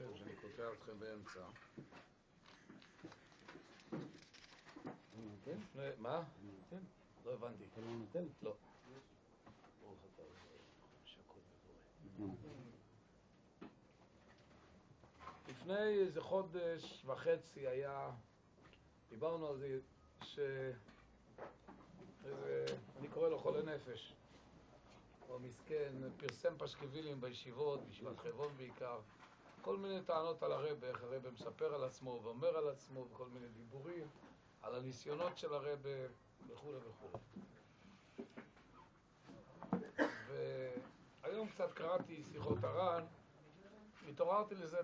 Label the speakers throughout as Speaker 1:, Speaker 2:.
Speaker 1: לכם שאני קוטע אתכם באמצע. מה? לא הבנתי. לא. ברוך אתה שהכל בבורא. לפני איזה חודש וחצי דיברנו על זה אני קורא לו חולה נפש. הוא מסכן, פרסם פשקווילים בישיבות, בישיבת חברון בעיקר, כל מיני טענות על הרבה, איך הרבה מספר על עצמו ואומר על עצמו, וכל מיני דיבורים על הניסיונות של הרבה וכו' וכו'. והיום קצת קראתי שיחות הר"ן, התעוררתי לזה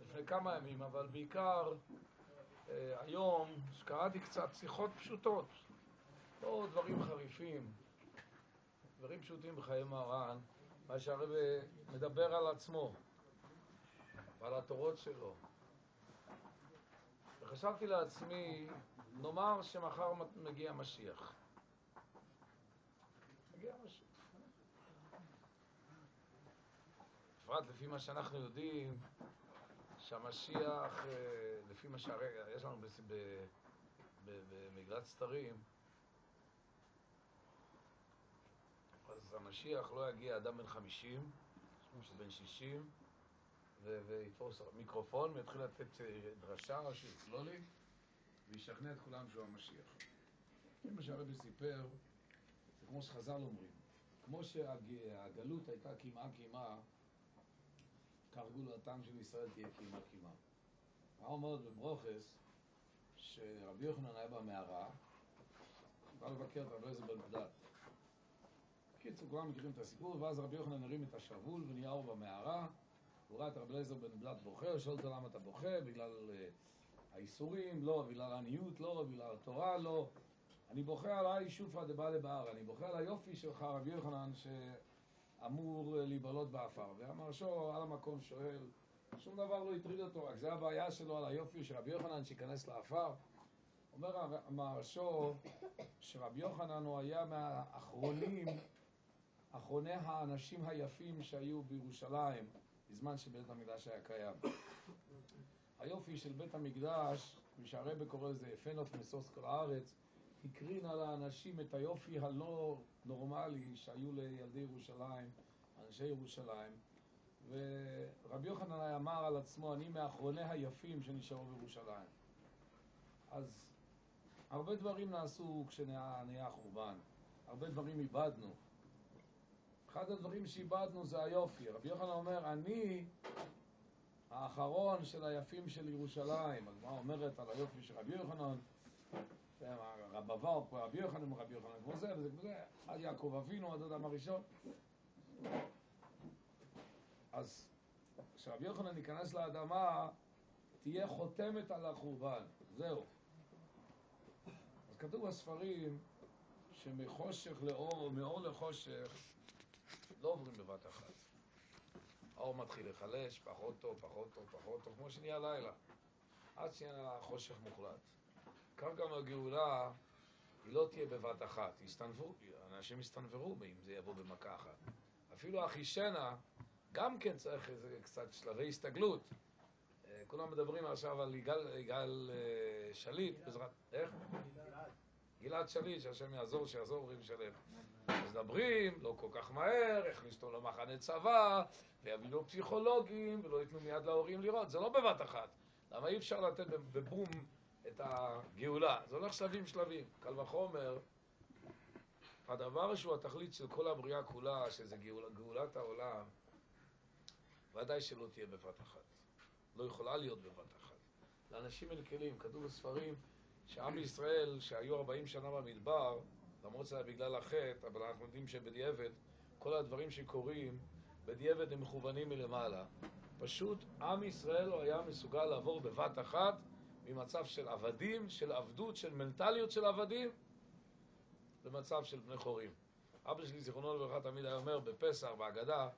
Speaker 1: לפני כמה ימים, אבל בעיקר היום שקראתי קצת שיחות פשוטות, לא דברים חריפים, דברים פשוטים בחיי מרן, מה שהרב מדבר על עצמו ועל התורות שלו. וחשבתי לעצמי, נאמר שמחר מגיע משיח. מגיע משיח. בפרט לפי מה שאנחנו יודעים, שהמשיח, לפי מה שיש לנו במגילת סתרים, אז המשיח לא יגיע אדם בן 50, בן 60, ויתפוס מיקרופון ויתחיל לתת דרשה או שיצלולי וישכנע את כולם שהוא המשיח. מה שהרבי סיפר, זה כמו שחז"ל אומרים, כמו שהגלות הייתה כמעה, כך גאולתם של ישראל תהיה כמעה. מה אומרת בברוכס, שרבי יוחנן היה במערה, בא לבקר את רבי אליעזר בן בדד. קיצור, כולם מכירים את הסיפור, ואז רבי יוחנן הרים את השרוול ונהיה אור במערה, הוא ראה את רבי אליעזר בן בדד בוכה, הוא שואל אותו למה אתה בוכה, בגלל האיסורים? לא. בגלל העניות? לא. בגלל התורה? לא. אני בוכה על האישופא דבעלה בהר, אני בוכה על היופי שלך רבי יוחנן שאמור להיבלות באפר. והמהרש"א על המקום שואל, שום דבר לא הטריד אותו, רק זה הבעיה שלו על היופי של רבי יוחנן שיכנס לאפר. אומר המהרש"א שרבי יוחנן הוא היה אחרוני האנשים היפים שהיו בירושלים בזמן שבית המקדש היה קיים. היופי של בית המקדש, מי שהרבא קורא לזה יפה נוף משוש כל הארץ, הקרין על האנשים את היופי הלא נורמלי שהיו לילדי ירושלים, אנשי ירושלים. ורבי יוחנן אמר על עצמו, אני מאחרוני היפים שנשארו בירושלים. אז הרבה דברים נעשו כשנהיה החורבן, הרבה דברים איבדנו. אחד הדברים שאיבדנו זה היופי. רבי יוחנן אומר, אני האחרון של היפים של ירושלים. הגמרא אומרת על היופי של רבי יוחנן, רבבה, רבי יוחנן, רבי יוחנן כמו זה וזה כמו זה, עד יעקב אבינו, עד אדם הראשון. אז כשרבי יוחנן ייכנס לאדמה, תהיה חותמת על החורבן. זהו. אז כתוב בספרים שמחושך לאור או מאור לחושך לא עוברים בבת אחת. האור מתחיל לחלש, פחות טוב, כמו שנהיה לילה, עד שנהיה חושך מוחלט. כך גם הגאולה היא לא תהיה בבת אחת, אנשים יסתנוורו אם זה יבוא במכה אחת. אפילו אחישנה גם כן צריך איזה קצת שלבי הסתגלות. כולם מדברים עכשיו על יגאל שליט, בעזרת, איך? גלעד שליט, שהשם יעזור, אומרים שלם. אז מדברים, לא כל כך מהר, הכניסו אותו למחנה צבא, ויביאו פסיכולוגים, ולא ייתנו מיד להורים לראות. זה לא בבת אחת. למה אי אפשר לתת בבום את הגאולה? זה הולך שלבים. קל וחומר, הדבר שהוא התכלית של כל הבריאה כולה, שזה גאולת העולם, ודאי שלא תהיה בבת אחת. לא יכולה להיות בבת אחת. לאנשים אין כלים, כתוב בספרים, שעם ישראל שהיו 40 שנה במדבר, למרות שזה בגלל החטא, אבל אנחנו יודעים שבדיעבד, כל הדברים שקורים, בדיעבד הם מכוונים מלמעלה. פשוט עם ישראל לא היה מסוגל לעבור בבת אחת ממצב של עבדים, של עבדות, של מנטליות של עבדים, למצב של בני חורים. אבא שלי זיכרונו לברכה תמיד היה אומר בפסח, בהגדה,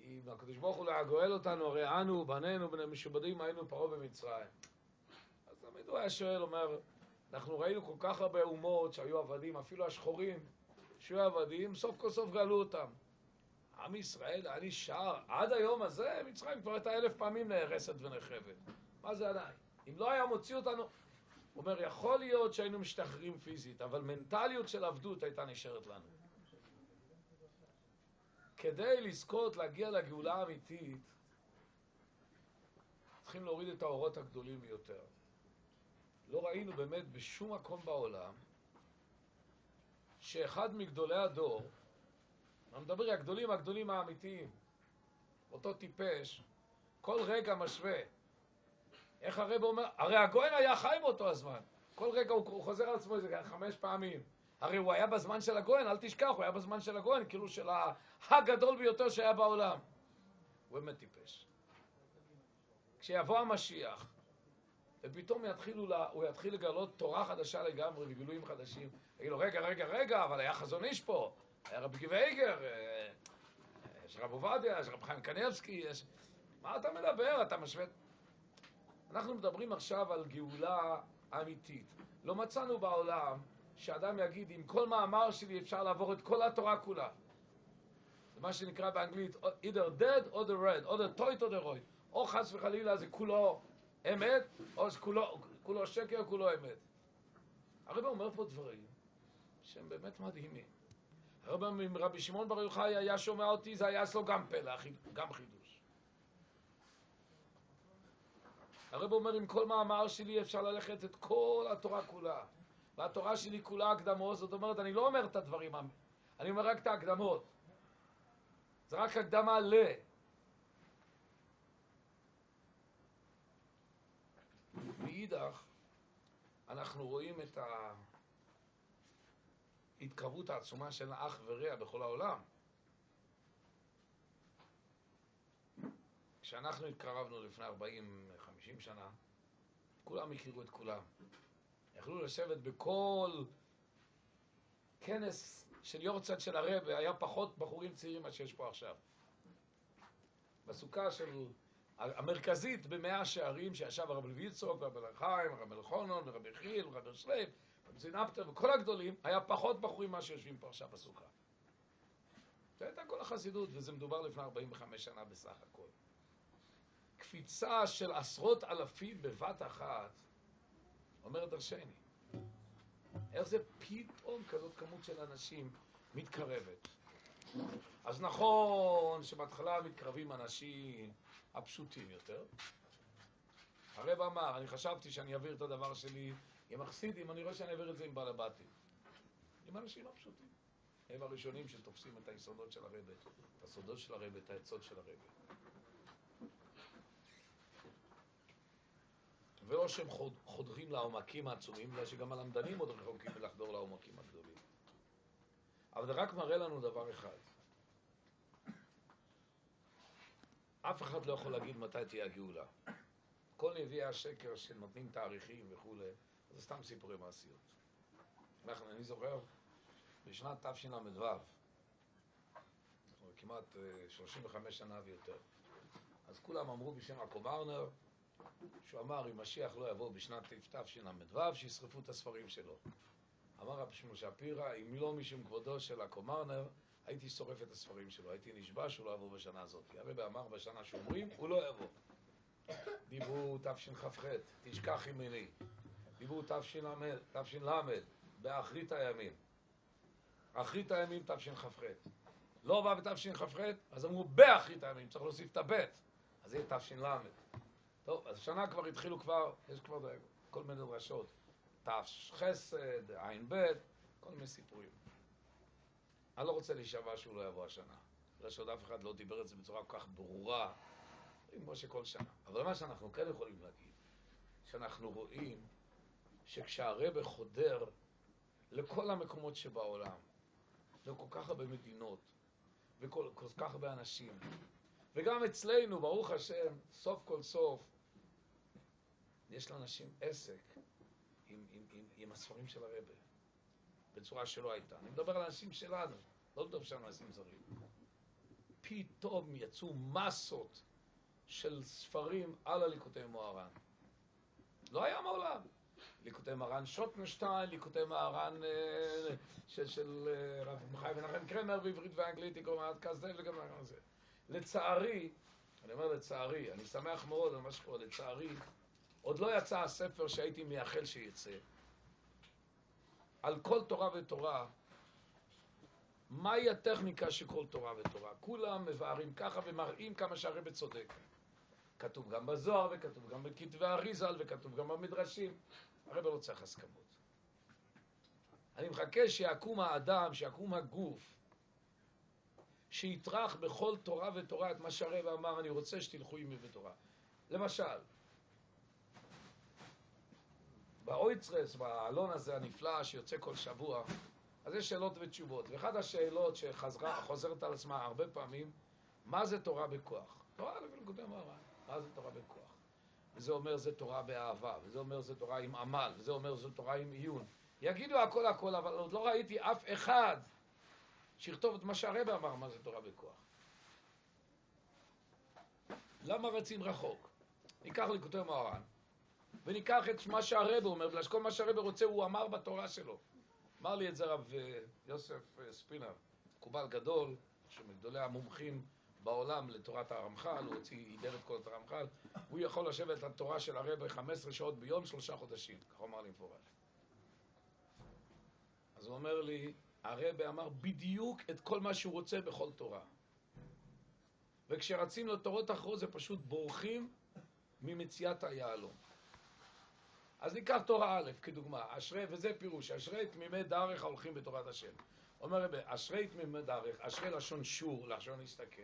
Speaker 1: אם הקדוש ברוך הוא גואל אותנו, הרי אנו, בנינו, בני משובדים, היינו פרעה במצרים. אז תמיד הוא היה שואל, אומר, אנחנו ראינו כל כך הרבה אומות שהיו עבדים, אפילו השחורים שהיו עבדים, סוף כל סוף גאלו אותם. עם ישראל, אני שר, עד היום הזה, מצרים כבר הייתה 1000 פעמים נהרסת ונחרבת. מה זה עדיין? אם לא היה מוציא אותנו, הוא אומר, יכול להיות שהיינו משתחררים פיזית, אבל מנטליות של עבדות הייתה נשארת לנו. כדי לזכות להגיע לגאולה האמיתית, צריכים להוריד את האורות הגדולים ביותר. לא ראינו באמת בשום מקום בעולם שאחד מגדולי הדור, אני מדבר הגדולים האמיתיים, אותו טיפש, כל רגע משווה. איך הרב אומר? הרי הגויין היה חי באותו הזמן. כל רגע הוא חוזר על עצמו איזה 5 פעמים. הרי הוא היה בזמן של הגויין, אל תשכח, הוא היה בזמן של הגויין, כאילו של הגדול ביותר שהיה בעולם. הוא באמת טיפש. כשיבוא המשיח, ופתאום הוא יתחיל לגלות תורה חדשה לגמרי וגילויים חדשים. יגיד לו, רגע, אבל היה חזון איש פה. היה רבי גבייגר, יש רב עובדיה, יש רב חיים קניבסקי, מה אתה מדבר? אתה משווה... אנחנו מדברים עכשיו על גאולה אמיתית. לא מצאנו בעולם שאדם יגיד, עם כל מאמר שלי אפשר לעבור את כל התורה כולה. זה מה שנקרא באנגלית, either dead or the red, או the toit or the roid. או חס וחלילה זה כולו אמת, או כולו שקר, כולו אמת. הרב אומר פה דברים שהם באמת מדהימים. רבי שמעון בר יוחאי היה שומע אותי, זה היה אצלו גם פלא, גם חידוש. הרב אומר, עם כל מאמר שלי אפשר ללכת את כל התורה כולה. והתורה שלי כולה הקדמות, זאת אומרת, אני לא אומר את הדברים, אני אומר רק את ההקדמות. זה רק הקדמה מאידך, אנחנו רואים את ההתקרבות העצומה של האח ורע בכל העולם. כשאנחנו התקרבנו לפני 40-50 שנה, כולם הכירו את כולם. יכלו לשבת בכל כנס של יורצייט של הרב, היה פחות בחורים צעירים מה שיש פה עכשיו. בסוכה של המרכזית במאה שערים שישב הרב לוי יצחק, הרב חיים, הרב אלחונון, הרב יחיאל, הרב שלייב, הרב זינפטר וכל הגדולים, היה פחות בחורים מה שיושבים פה עכשיו בסוכה. זה הייתה כל החסידות, וזה מדובר לפני 45 שנה בסך הכל. קפיצה של עשרות אלפים בבת אחת, אומרת דרשני. איך זה פתאום כזאת כמות של אנשים מתקרבת? אז נכון שבהתחלה מתקרבים אנשים הפשוטים יותר. הרב אמר, אני חשבתי שאני אעביר את הדבר שלי עם החסידים, אני רואה שאני אעביר את זה עם בעל הבתים. עם אנשים הפשוטים. הם הראשונים שתופסים את היסודות של הרב, את הסודות של הרב, את העצות של הרב. ולא שהם חודרים לעומקים העצומים, אלא שגם הלמדנים עוד רחוקים לחדור לעומקים הגדולים. אבל זה רק מראה לנו דבר אחד. אף אחד לא יכול להגיד מתי תהיה הגאולה. כל נביאי השקר שנותנים תאריכים וכו', זה סתם סיפורי מעשיות. אני זוכר, בשנת תשל"ו, כמעט 35 שנה ויותר, אז כולם אמרו בשם הקומרנר, שהוא אמר, אם משיח לא יבוא בשנת תשל"ו, שישרפו את הספרים שלו. אמר רב שמואל שפירא, אם לא משום כבודו של הקומרנר, הייתי שורף את הספרים שלו, הייתי נשבע שהוא לא יבוא בשנה הזאת. כי הרב אמר בשנה שאומרים, הוא לא יבוא. דיברו תשכ"ח, תשכח ימיני. דיברו תש"ל, באחרית הימים. אחרית הימים תשכ"ח. לא בא בתשכ"ח, אז אמרו באחרית הימים, צריך להוסיף את הבית. אז זה יהיה תש"ל. טוב, אז שנה כבר התחילו יש כבר כל מיני דרשות. תשחסד, עין בית, כל מיני סיפורים. אני לא רוצה להישבע שהוא לא יבוא השנה. בגלל שעוד אף אחד לא דיבר את זה בצורה כל כך ברורה, כמו שכל שנה. אבל מה שאנחנו כן יכולים להגיד, שאנחנו רואים שכשהרבא חודר לכל המקומות שבעולם, לכל כך הרבה מדינות, וכל כך הרבה אנשים, וגם אצלנו, ברוך השם, סוף כל סוף, יש לאנשים עסק עם הספרים של הרבא, בצורה שלא הייתה. אני מדבר על אנשים שלנו, לא מדבר שם על אנשים זרים. פתאום יצאו מסות של ספרים על הליקוטי מוהר"ן. לא היה מעולם. ליקוטי מרן שוטנשטיין, ליקוטי מרן של רב חיים מנחם קרמר בעברית ואנגלית, עד כזה וגם זה. לצערי, אני אומר לצערי, אני שמח מאוד על מה שקורה, לצערי, עוד לא יצא הספר שהייתי מייחל שיצא. על כל תורה ותורה, מהי הטכניקה של כל תורה ותורה? כולם מבארים ככה ומראים כמה שהרבא צודק. כתוב גם בזוהר וכתוב גם בכתבי אריז"ל וכתוב גם במדרשים. הרבא לא צריך הסכמות. אני מחכה שיקום האדם, שיקום הגוף, שיטרח בכל תורה ותורה את מה שהרבא אמר, אני רוצה שתלכו עמי בתורה. למשל, באויצרס, בעלון הזה הנפלא שיוצא כל שבוע, אז יש שאלות ותשובות. ואחת השאלות שחוזרת על עצמה הרבה פעמים, מה זה תורה בכוח? תורה לנקודי מרן, מה זה תורה בכוח? וזה אומר זה תורה באהבה, וזה אומר זה תורה עם עמל, וזה אומר זה תורה עם עיון. יגידו הכל הכל, אבל עוד לא ראיתי אף אחד שיכתוב את מה שהרבא אמר, מה זה תורה בכוח. למה רצים רחוק? ניקח ליקוטי מוהר"ן, וניקח את מה שהרבא אומר, בגלל שכל מה שהרבא רוצה הוא אמר בתורה שלו. אמר לי את זה רב יוסף ספינר, מקובל גדול, שמגדולי המומחים בעולם לתורת הרמח"ל, הוא הידר את כל את הרמח"ל, הוא יכול לשבת את התורה של הרבא 15 שעות ביום, 3 חודשים, כך הוא אמר לי מפורש. אז הוא אומר לי, הרבא אמר בדיוק את כל מה שהוא רוצה בכל תורה. וכשרצים לתורות אחרות זה פשוט בורחים ממציאת היעלום. אז ניקח תורה א' כדוגמה, אשרי, וזה פירוש, אשרי תמימי דרך ההולכים בתורת השם. אומר רבי, אשרי תמימי דרך, אשרי לשון שור, לשון להסתכל.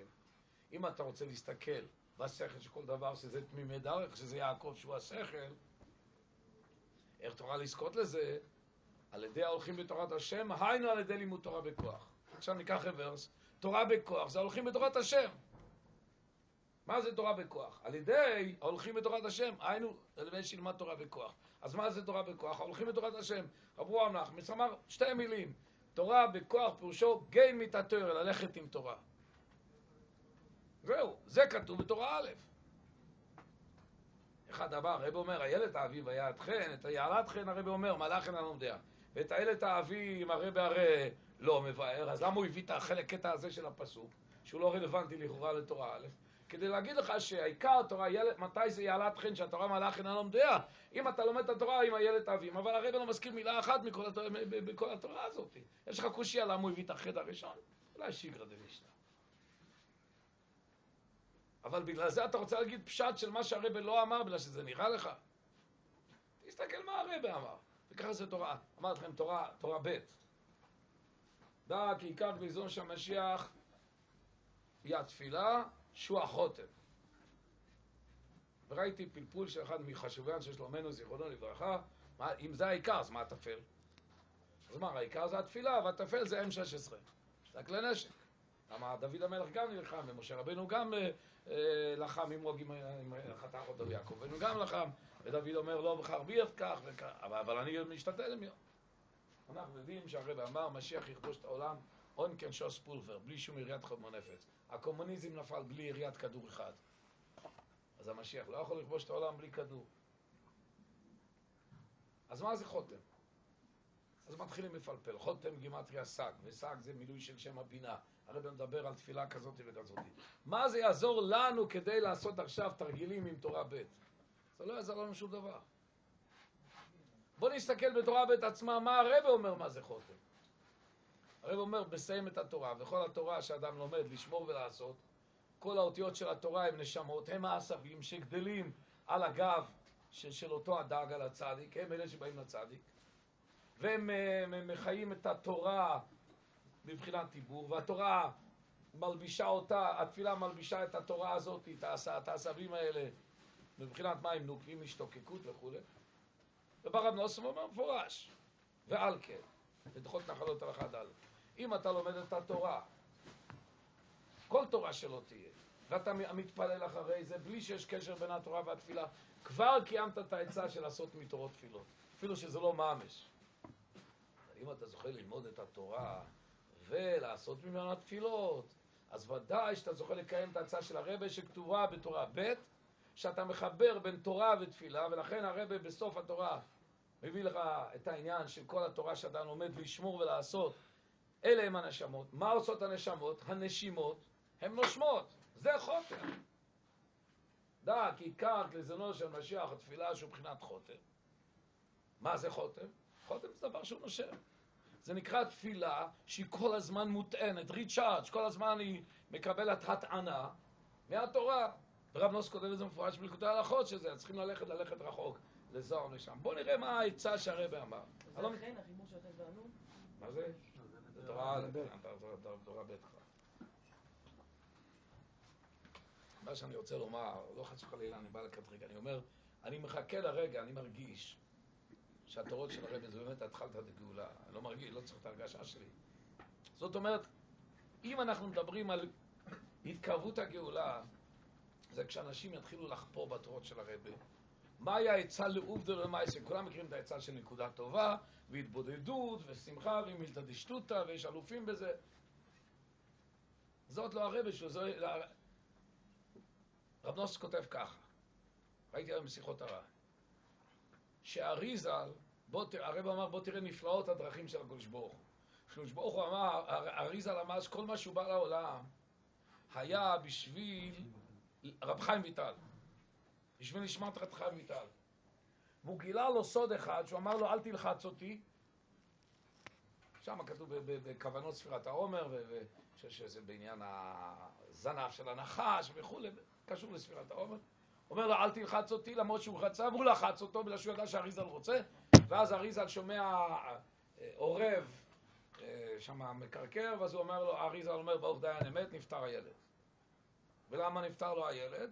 Speaker 1: אם אתה רוצה להסתכל בשכל של כל דבר שזה תמימי דרך, שזה יעקב שהוא השכל, איך תוכל לזכות לזה? על ידי ההולכים בתורת השם, היינו על ידי לימוד תורה בכוח. עכשיו ניקח רוורס, תורה בכוח, זה הולכים בתורת השם. מה זה תורה בכוח? על ידי ההולכים בתורת השם, היינו על ידי שילמד תורה בכוח. אז מה זה תורה בכוח? ההולכים בתורת השם. אברהם נחמיס אמר 2 מילים, תורה בכוח פירושו גי מתתר, ללכת עם תורה. זהו, זה כתוב בתורה א'. אחד הבא, הרב אומר, הילד האביב היה את חן, את היעלת חן הרב אומר, מלאכן אני לא יודע. ואת הילד האביב הרב הרי לא מבאר, אז למה הוא הביא את החלק קטע הזה של הפסוק, שהוא לא רלוונטי לכאורה לתורה א', כדי להגיד לך שהעיקר התורה, מתי זה יעלת חן, שהתורה מלאכן אני לא יודע, אם אתה לומד את התורה עם הילד האביב, אבל הרב לא מזכיר מילה אחת בכל התורה הזאת. יש לך קושיה למה הוא הביא את החטא הראשון? אולי שיגרא דמשנה. אבל בגלל זה אתה רוצה להגיד פשט של מה שהרבא לא אמר, בגלל שזה נראה לך. תסתכל מה הרבא אמר. וככה זה תורה. אמרתי לכם תורה ב'. דע כי עיקר גזון שהמשיח היא התפילה, שהוא החותם. וראיתי פלפול של אחד מחשוביין של שלומנו זיכרונו לברכה, אם זה העיקר, אז מה התפל? אז מה, העיקר זה התפילה, והתפל זה M16. זה הכלי נשק. למה דוד המלך גם נלחם, ומשה רבנו גם לחם עם רוג, עם חתך אותו יעקב, ונו גם לחם, ודוד אומר לא בחרבי את כך וכך, אבל אני משתתל עם יום. אנחנו יודעים שהרבא אמר, משיח יכבוש את העולם, און כן שוס פולבר, בלי שום יריית חומר נפץ. הקומוניזם נפל בלי יריית כדור אחד. אז המשיח לא יכול לכבוש את העולם בלי כדור. אז מה זה חותם? אז מתחילים לפלפל. חותם גימטריה סג, וסג זה מילוי של שם הבינה. הרב מדבר על תפילה כזאת וכזאת. מה זה יעזור לנו כדי לעשות עכשיו תרגילים עם תורה ב'? זה לא יעזור לנו שום דבר. בוא נסתכל בתורה ב' עצמה, מה הרב אומר מה זה חותם. הרב אומר, בסיים את התורה, וכל התורה שאדם לומד לשמור ולעשות, כל האותיות של התורה הם נשמות, הם העשבים שגדלים על הגב של אותו הדג על הצדיק, הם אלה שבאים לצדיק, והם מחיים את התורה בבחינת טיבור, והתורה מלבישה אותה, התפילה מלבישה את התורה הזאת, את העשבים האלה, בבחינת מים נוקבים, השתוקקות וכו'. וברב נוסף אומר מפורש, ועל כן, לדחות נחלות הלכה ד'. אם אתה לומד את התורה, כל תורה שלא תהיה, ואתה מתפלל אחרי זה, בלי שיש קשר בין התורה והתפילה, כבר קיימת את העצה של לעשות מתורות תפילות, אפילו שזה לא ממש. אם אתה זוכה ללמוד את התורה ולעשות ממנה תפילות, אז ודאי שאתה זוכה לקיים את ההצעה של הרבא שכתובה בתורה ב', שאתה מחבר בין תורה ותפילה, ולכן הרבא בסוף התורה מביא לך את העניין של כל התורה שאדם לומד לשמור ולעשות. אלה הם הנשמות. מה עושות הנשמות? הנשימות הן נושמות. זה חותם. דע כי עיקר לזונו של משיח התפילה שהוא מבחינת חותם. מה זה חותם? חותם זה דבר שהוא נושם. זה נקרא תפילה שהיא כל הזמן מוטענת, ריצ'ארג', כל הזמן היא מקבלת הטענה מהתורה. ורב נוס כותב את זה מפורש בליקוטי ההלכות שזה, צריכים ללכת רחוק, לזוהר לשם. בואו נראה מה העצה שהרבא אמר.
Speaker 2: זה לכן החיבור של י"ט וענון?
Speaker 1: מה זה? זה תורה א', תורה ב'. מה שאני רוצה לומר, לא חס וחלילה, אני בא לקטריג, אני אומר, אני מחכה לרגע, אני מרגיש שהתורות של הרבי זה באמת התחלת הגאולה. אני לא מרגיש, לא צריך את ההרגשה שלי. זאת אומרת, אם אנחנו מדברים על התקרבות הגאולה, זה כשאנשים יתחילו לחפור בתורות של הרבי. מהי העצה לעובדא ולמעשה? כולם מכירים את העצה של נקודה טובה, והתבודדות, ושמחה, ומילתא דשטותא, ויש אלופים בזה. זאת לא הרבי שלו, רב נוס כותב ככה, ראיתי היום בשיחות הרע, שהאריזל, הרב אמר בוא תראה נפלאות הדרכים של הקדוש ברוך הוא. הקדוש ברוך הוא אמר, האריזל אמר שכל מה שהוא בא לעולם היה בשביל רב חיים ויטל, בשביל נשמת רב חיים ויטל. והוא גילה לו סוד אחד, שהוא אמר לו אל תלחץ אותי, שם כתוב בכוונות ספירת העומר, שזה בעניין הזנב של הנחש וכו', קשור לספירת העומר. אומר לו, אל תלחץ אותי, למרות שהוא רצה, והוא לחץ אותו, בגלל שהוא ידע שהאריזל רוצה, ואז האריזל שומע עורב, שם מקרקר, ואז הוא אומר לו, האריזל אומר, ברוך דיין אמת, נפטר הילד. ולמה נפטר לו הילד?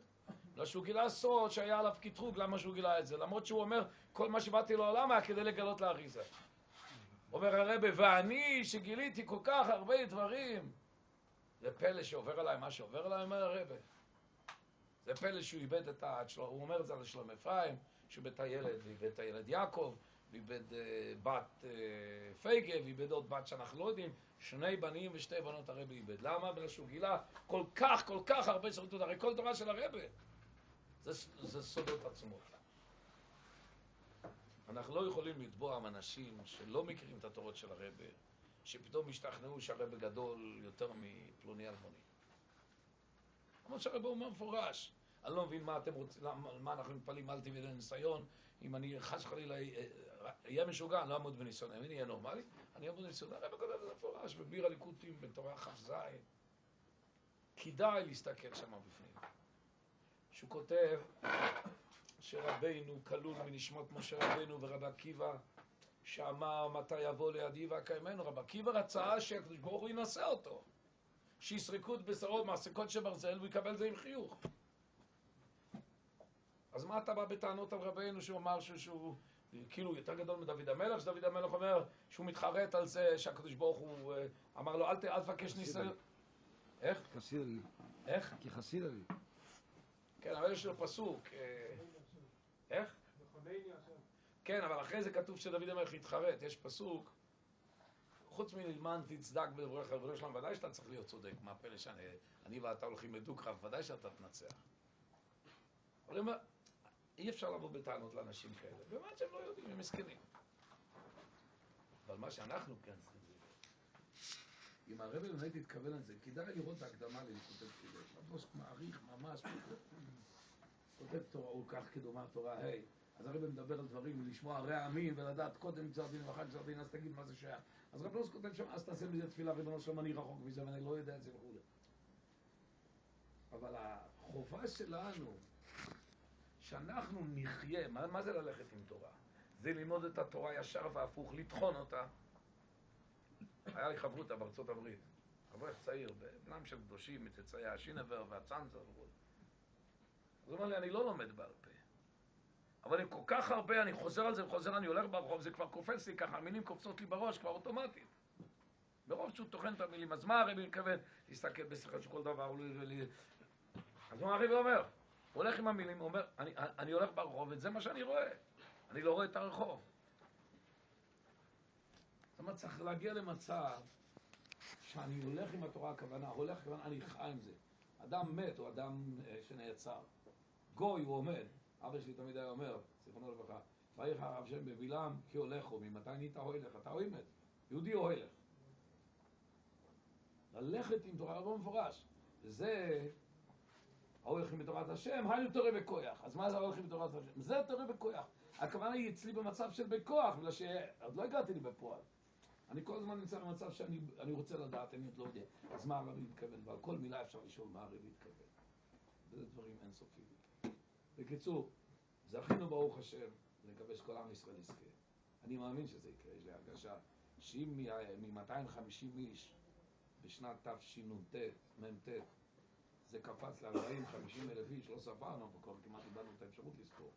Speaker 1: בגלל שהוא גילה סוד שהיה עליו קטרוג, למה שהוא גילה את זה? למרות שהוא אומר, כל מה שבאתי לעולם היה כדי לגלות לאריזל. אומר הרבי, ואני שגיליתי כל כך הרבה דברים, זה פלא שעובר עליי מה שעובר עליי, אומר הרבי. זה פלא שהוא איבד את שלו, הוא אומר את זה על שלום אפרים, שהוא איבד את הילד, ואיבד את הילד יעקב, ואיבד בת פייגה, ואיבד עוד בת שאנחנו לא יודעים, שני בנים ושתי בנות הרבי איבד. למה? בגלל שהוא גילה כל כך הרבה סודות, הרי כל תורה של הרבי, זה סודות עצמות. אנחנו לא יכולים לתבוע אנשים שלא מכירים את התורות של הרבי, שפתאום השתכנעו שהרבי גדול יותר מפלוני אלמוני. כמו שהרבי אומר מפורש, אני לא מבין מה אתם רוצים, מה אנחנו מתפלים, אל תביא לניסיון, אם אני חס וחלילה אהיה משוגע, אני לא אעמוד בניסיון, אם אני אהיה נורמלי, אני אעמוד בניסיון. הרבי כותב את זה מפורש, בביר הליקוטים, בתורה כ"ז, כדאי להסתכל שם בפנים. שהוא כותב שרבינו כלול מנשמות משה רבינו ורבי עקיבא, שאמר מתי יבוא לידי ואקיימנו. רבי עקיבא רצה שהקדוש ברוך הוא ינסה אותו, שיסרקו את בשרו מעסקות שברזל והוא יקבל זה עם חיוך. אז מה אתה בא בטענות על רבינו שהוא אמר שהוא כאילו יותר גדול מדוד המלך, שדוד המלך אומר שהוא מתחרט על זה שהקדוש ברוך הוא אמר לו אל תבקש ניסיון. איך?
Speaker 3: חסיד לי.
Speaker 1: איך?
Speaker 3: כי חסיד לי.
Speaker 1: כן, אבל יש לו פסוק. איך? כן, אבל אחרי זה כתוב שדוד המלך התחרט, יש פסוק, חוץ מלמען תצדק בדבריך ריבונו שלום, ודאי שאתה צריך להיות צודק, מה הפלא שאני ואתה הולכים לדו-קרב, ודאי שאתה תנצח. אבל אי אפשר לבוא בטענות לאנשים כאלה, באמת שהם לא יודעים, הם מסכנים. אבל מה שאנחנו כן צריכים לראות, אם הרבי באמת התכוון לזה, כדאי לראות את ההקדמה לליקוטי תפילה. רבוס מעריך ממש, כותב תורה, הוא כך כדומה תורה, היי. אז הרבי מדבר על דברים, לשמוע הרי העמים ולדעת קודם גזר דין ואחר גזר דין, אז תגיד מה זה שייך. אז רב נוס כותב שם, אז תעשה בזה תפילה, ריבונו שלום, אני רחוק מזה ואני לא יודע את זה וכו'. אבל החובה שלנו, שאנחנו נחיה, מה זה ללכת עם תורה? זה ללמוד את התורה ישר והפוך, לטחון אותה. היה לי חברותא בארצות הברית, אברך צעיר, בנם של קדושים, מצאצאי השינבר והצנזר וכו'. אז הוא אומר לי, אני לא לומד בעל פה. אבל עם כל כך הרבה, אני חוזר על זה וחוזר, אני הולך ברחוב, זה כבר קופץ לי ככה, המילים קופצות לי בראש, כבר אוטומטית. ברוב שהוא תוכן את המילים, אז מה הרבי מתכוון? להסתכל בשיחה של כל דבר, אז מה הרבי אומר? הוא הולך עם המילים, הוא אומר, אני הולך ברחוב, וזה מה שאני רואה. אני לא רואה את הרחוב. זאת אומרת, צריך להגיע למצב שאני הולך עם התורה הכוונה, הולך הכוונה, אני חי עם זה. אדם מת, או אדם שנעצר. גוי, הוא עומד. אבא שלי תמיד היה אומר, זיכרונו לברכה, ויך הרב שם בבלעם, כי הולכו, ממתי נהיית הולך? אתה אוהמת, יהודי הולך. ללכת עם תורה רבו מפורש. וזה, ההולכים בתורת השם, היו תורה בכוח. אז מה זה ההולכים בתורת השם? זה תורה בכוח. הכוונה היא אצלי במצב של בכוח, בגלל שעוד לא הגעתי לי בפועל. אני כל הזמן נמצא במצב שאני רוצה לדעת, אני עוד לא יודע. אז מה הרבי מתכוון? ועל כל מילה אפשר לשאול מה הרבי מתכוון. וזה דברים אינסופיים. בקיצור, זכינו ברוך השם, ונקווה שכל עם ישראל יזכה. אני מאמין שזה יקרה, יש לי הרגשה שאם מ-250 איש בשנת תשנ"ט, מ"ט, זה קפץ ל-40-50 אלף איש, לא ספרנו, כמעט איבדנו את האפשרות לזכור.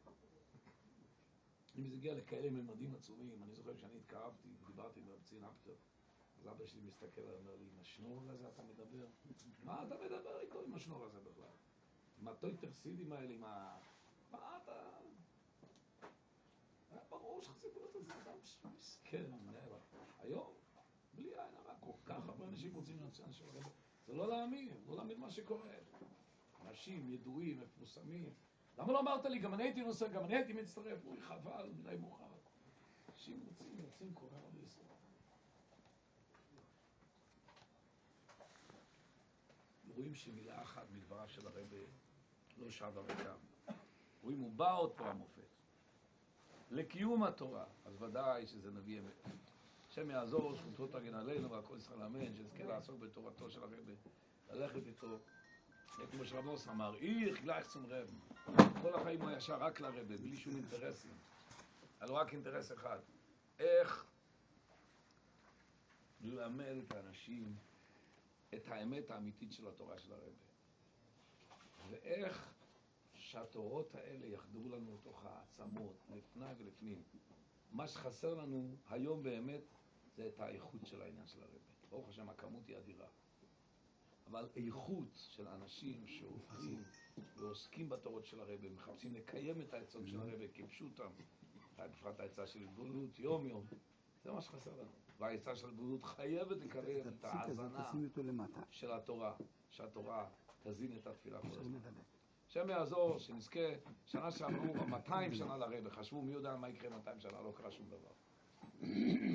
Speaker 1: אם זה הגיע לכאלה ממדים עצומים, אני זוכר שאני התקרבתי ודיברתי עם רב ציון אפטר, אז אבא שלי מסתכל ואומר לי, עם השנור הזה אתה מדבר? מה אתה מדבר איתו עם השנור הזה בכלל? עם הטויטרסידים האלה, עם ה... מה אתה... היה ברור שחסידות הזה אדם מסכן, נראה. היום, בלי עין הרע, כל כך הרבה אנשים רוצים לנצח של הרב. זה לא להאמין מה שקורה. אנשים ידועים, מפורסמים. למה לא אמרת לי, גם אני הייתי נוסע, גם אני הייתי מצטרף, אוי חבל, מדי מאוחר. אנשים רוצים כל כך הרבה ישראל. רואים שמילה אחת מדבריו של הרבי לא שווה ריקם. רואים, הוא בא עוד פה המופת. לקיום התורה, אז ודאי שזה נביא אמת. השם יעזור, זכותו תגן עלינו, והכל ישראל אמן, שנזכה לעסוק בתורתו של הרבי, ללכת איתו. כמו שרב נוס אמר, איך גלח צום רב. כל החיים הוא ישר רק לרבי, בלי שום אינטרסים. אבל רק אינטרס אחד. איך ללמד את האנשים את האמת האמיתית של התורה של הרבי. ואיך שהתורות האלה יחדרו לנו לתוך העצמות, לפני ולפנים. מה שחסר לנו היום באמת זה את האיכות של העניין של הרבי. ברוך השם, הכמות היא אדירה. אבל איכות של אנשים שהופכים ועוסקים בתורות של הרבי, מחפשים לקיים את העצות של הרבי כפשוטם, בפרט העצה של התבוננות יום-יום, זה מה שחסר לנו. והעצה של התבוננות חייבת לקיים את ההאזנה של התורה, שהתורה תזין את התפילה כל הזמן. השם יעזור, שנזכה, שנה שעברו 200 שנה לרבי, חשבו מי יודע מה יקרה 200 שנה, לא קרה שום דבר.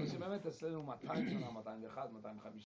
Speaker 1: שבאמת אצלנו 200 שנה, 201, 250